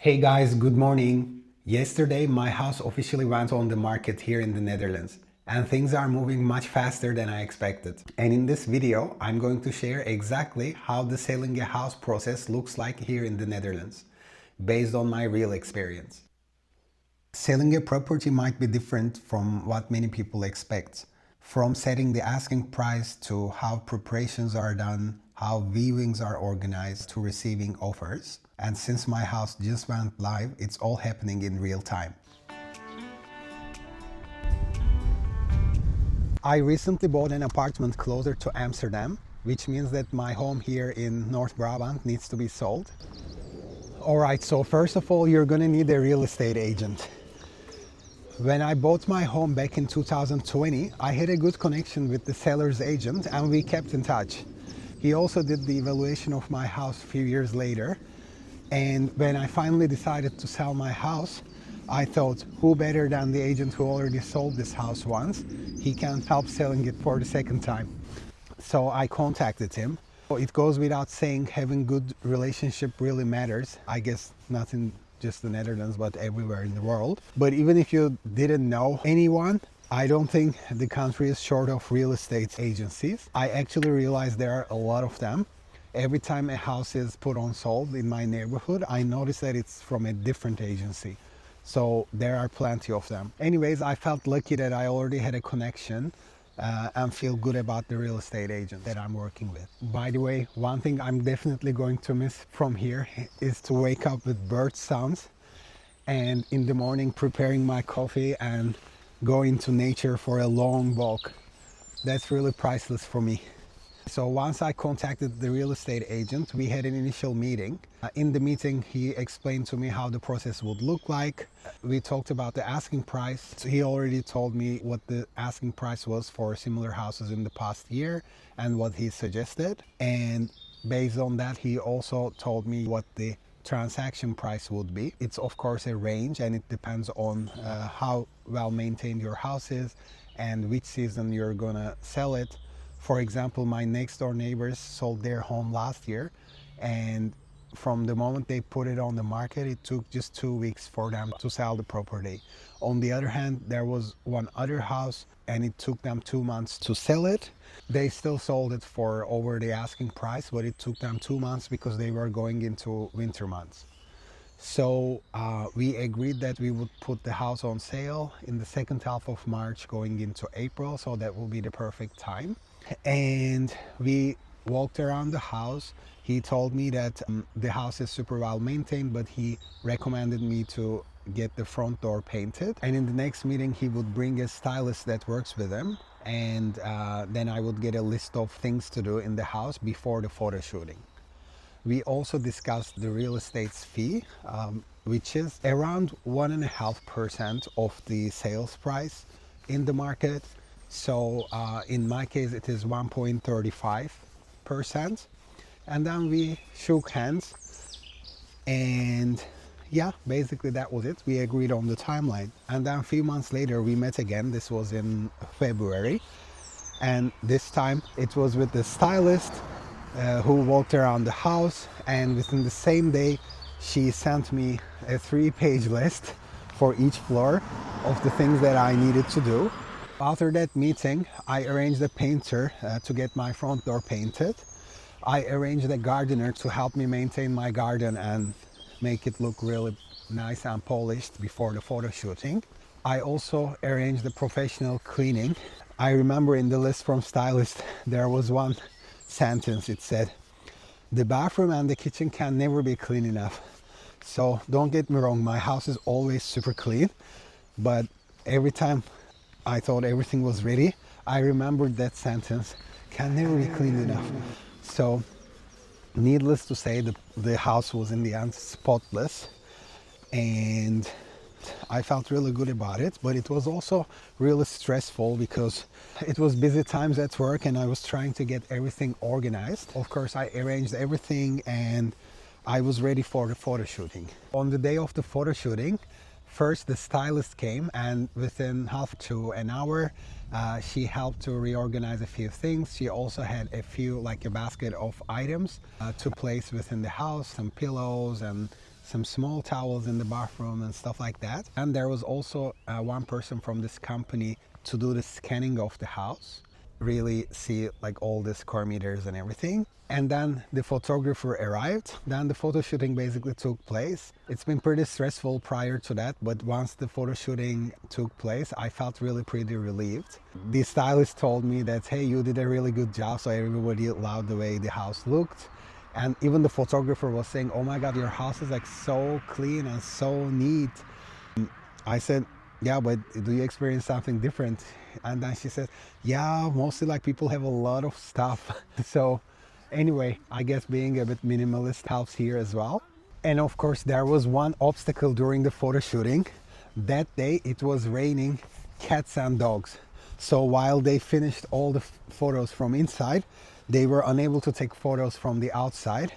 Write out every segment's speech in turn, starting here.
Hey guys, good morning. Yesterday, my house officially went on the market here in the Netherlands, and things are moving much faster than I expected. And in this video, I'm going to share exactly how the selling a house process looks like here in the Netherlands, based on my real experience. Selling a property might be different from what many people expect. From setting the asking price to how preparations are done, how viewings are organized to receiving offers. And since my house just went live, it's all happening in real time. I recently bought an apartment closer to Amsterdam, which means that my home here in North Brabant needs to be sold. Alright, so first of all, you're gonna need a real estate agent. When I bought my home back in 2020, I had a good connection with the seller's agent and we kept in touch. He also did the evaluation of my house a few years later. And when I finally decided to sell my house, I thought, who better than the agent who already sold this house once? He can help selling it for the second time. So I contacted him. It goes without saying, having good relationship really matters. I guess not in just the Netherlands, but everywhere in the world. But even if you didn't know anyone, I don't think the country is short of real estate agencies. I actually realized there are a lot of them. Every time a house is put on sold in my neighborhood, I notice that it's from a different agency. So there are plenty of them. Anyways, I felt lucky that I already had a connection and feel good about the real estate agent that I'm working with. By the way, one thing I'm definitely going to miss from here is to wake up with bird sounds and in the morning preparing my coffee and go into nature for a long walk. That's really priceless for me. So once I contacted the real estate agent, we had an initial meeting. In the meeting, he explained to me how the process would look like. We talked about the asking price. So he already told me what the asking price was for similar houses in the past year and what he suggested. And based on that, he also told me what the transaction price would be. It's of course a range and it depends on how well maintained your house is and which season you're gonna sell it. For example, my next door neighbors sold their home last year, and from the moment they put it on the market, it took just 2 weeks for them to sell the property. On the other hand, there was one other house and it took them 2 months to sell it. They still sold it for over the asking price, but it took them 2 months because they were going into winter months. So we agreed that we would put the house on sale in the second half of March going into April, so that will be the perfect time. And we walked around the house. He told me that the house is super well maintained, but he recommended me to get the front door painted. And in the next meeting, he would bring a stylist that works with him. And then I would get a list of things to do in the house before the photo shooting. We also discussed the real estate's fee, which is around 1.5% of the sales price in the market. So in my case, it is 1.35%. And then we shook hands and yeah, basically that was it. We agreed on the timeline. And then a few months later, we met again. This was in February. And this time it was with the stylist who walked around the house, and within the same day she sent me a 3-page list for each floor of the things that I needed to do. After that meeting, I arranged a painter to get my front door painted. I arranged a gardener to help me maintain my garden and make it look really nice and polished before the photo shooting. I also arranged the professional cleaning. I remember in the list from stylist there was one sentence. It said, "The bathroom and the kitchen can never be clean enough." So don't get me wrong, my house is always super clean, but every time I thought everything was ready, I remembered that sentence, "can never be clean enough." So needless to say, the house was in the end spotless, and I felt really good about it, but it was also really stressful because it was busy times at work and I was trying to get everything organized. Of course, I arranged everything and I was ready for the photo shooting. On the day of the photo shooting, first the stylist came, and within half to an hour, she helped to reorganize a few things. She also had a few, like a basket of items to place within the house, some pillows and some small towels in the bathroom and stuff like that. And there was also one person from this company to do the scanning of the house, really see like all the square meters and everything. And then the photographer arrived. Then the photo shooting basically took place. It's been pretty stressful prior to that, but once the photo shooting took place, I felt really pretty relieved. The stylist told me that, hey, you did a really good job, so everybody loved the way the house looked. And even the photographer was saying, oh my God, your house is like so clean and so neat. I said, yeah, but do you experience something different? And then she said, yeah, mostly like people have a lot of stuff. So anyway, I guess being a bit minimalist helps here as well. And of course, there was one obstacle during the photo shooting. That day it was raining cats and dogs. So while they finished all the photos from inside, they were unable to take photos from the outside.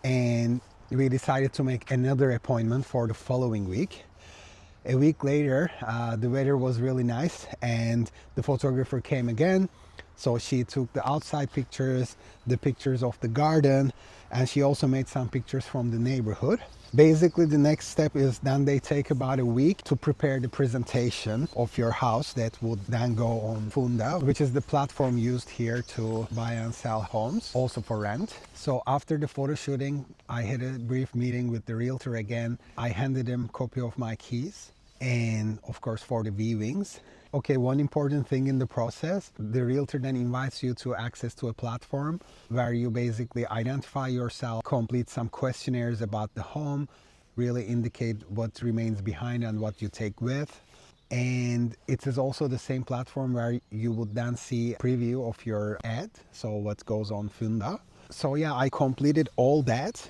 And we decided to make another appointment for the following week. A week later, the weather was really nice and the photographer came again. So she took the outside pictures, the pictures of the garden, and she also made some pictures from the neighborhood. Basically, the next step is then they take about a week to prepare the presentation of your house that would then go on Funda, which is the platform used here to buy and sell homes, also for rent. So after the photo shooting, I had a brief meeting with the realtor again. I handed him a copy of my keys and of course for the viewings. Okay, one important thing in the process, the realtor then invites you to access to a platform where you basically identify yourself, complete some questionnaires about the home, really indicate what remains behind and what you take with. And it is also the same platform where you would then see a preview of your ad, so what goes on Funda. So yeah, I completed all that.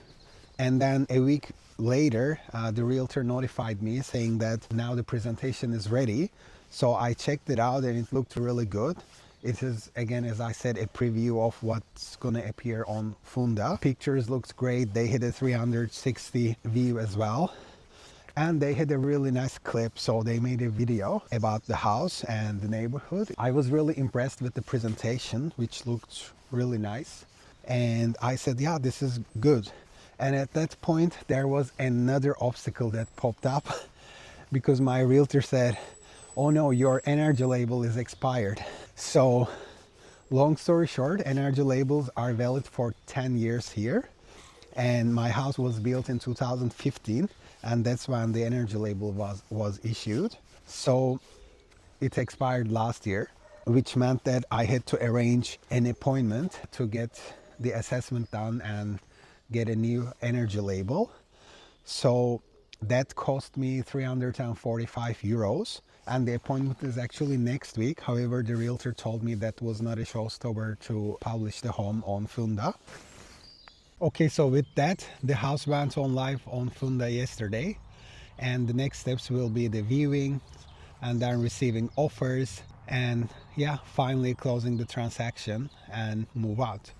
And then a week later, the realtor notified me saying that now the presentation is ready. So I checked it out and it looked really good. It is, again, as I said, a preview of what's gonna appear on Funda. Pictures looked great. They had a 360 view as well. And they had a really nice clip, so they made a video about the house and the neighborhood. I was really impressed with the presentation, which looked really nice. And I said, yeah, this is good. And at that point, there was another obstacle that popped up because my realtor said, oh no, your energy label is expired. So long story short, energy labels are valid for 10 years here. And my house was built in 2015, and that's when the energy label was issued. So it expired last year, which meant that I had to arrange an appointment to get the assessment done and get a new energy label. So that cost me 345 euros, and the appointment is actually next week. However, the realtor told me that was not a showstopper to publish the home on Funda. Okay, so with that, the house went on live on Funda yesterday, and the next steps will be the viewing and then receiving offers and yeah, finally closing the transaction and move out.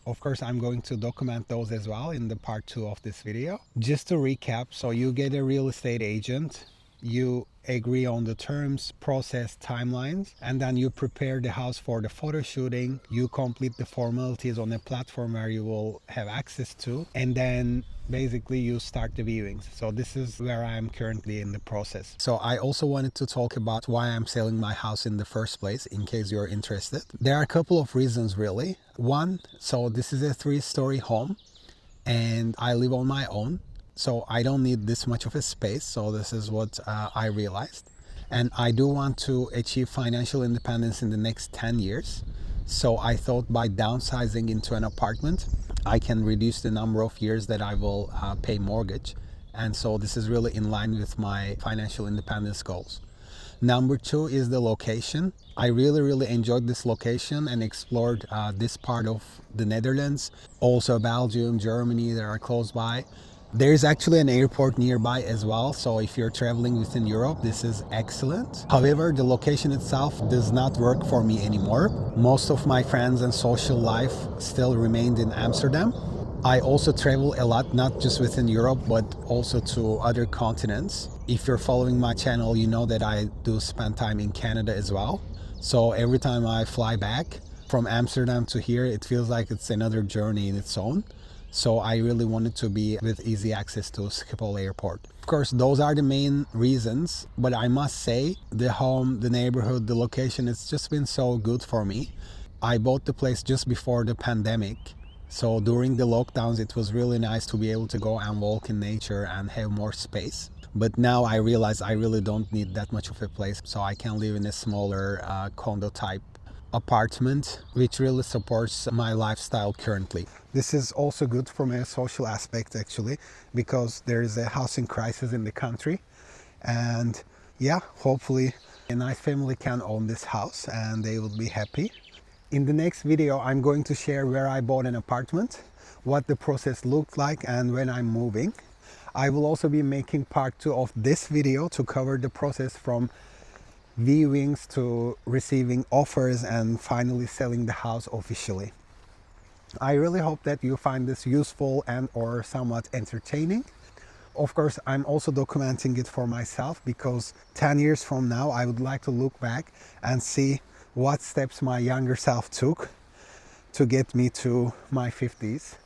Of course, I'm going to document those as well in the part 2 of this video. Just to recap, so you get a real estate agent, you agree on the terms, process, timelines, and then you prepare the house for the photo shooting. You complete the formalities on a platform where you will have access to, and then basically you start the viewings. So this is where I am currently in the process. So I also wanted to talk about why I'm selling my house in the first place, in case you're interested. There are a couple of reasons really. One, so this is a 3-story home and I live on my own. So I don't need this much of a space. So this is what I realized. And I do want to achieve financial independence in the next 10 years. So I thought by downsizing into an apartment, I can reduce the number of years that I will pay mortgage. And so this is really in line with my financial independence goals. Number 2 is the location. I really enjoyed this location and explored this part of the Netherlands. Also Belgium, Germany, they are close by. There is actually an airport nearby as well, so if you're traveling within Europe, this is excellent. However, the location itself does not work for me anymore. Most of my friends and social life still remained in Amsterdam. I also travel a lot, not just within Europe, but also to other continents. If you're following my channel, you know that I do spend time in Canada as well. So every time I fly back from Amsterdam to here, it feels like it's another journey in its own. So I really wanted to be with easy access to Schiphol Airport. Of course, those are the main reasons, but I must say the home, the neighborhood, the location, it's just been so good for me. I bought the place just before the pandemic. So during the lockdowns, it was really nice to be able to go and walk in nature and have more space. But now I realize I really don't need that much of a place, so I can live in a smaller condo type apartment, which really supports my lifestyle currently. This is also good from a social aspect actually, because there is a housing crisis in the country, and yeah, hopefully a nice family can own this house and they will be happy. In the next video, I'm going to share where I bought an apartment, what the process looked like, and when I'm moving. I will also be making part 2 of this video to cover the process from viewings to receiving offers and finally selling the house officially. I really hope that you find this useful and or somewhat entertaining. Of course, I'm also documenting it for myself, because 10 years from now I would like to look back and see what steps my younger self took to get me to my 50s.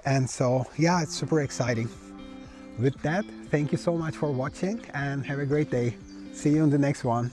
And so yeah, it's super exciting. With that, thank you so much for watching and have a great day. See you in the next one.